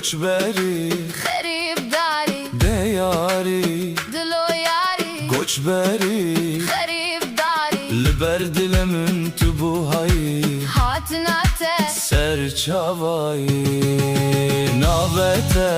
Koçberi خریبداری deyari دلویاری Koçberi خریبداری Liber dilemin tu bu hayı هاتناته Serçavayı Nabete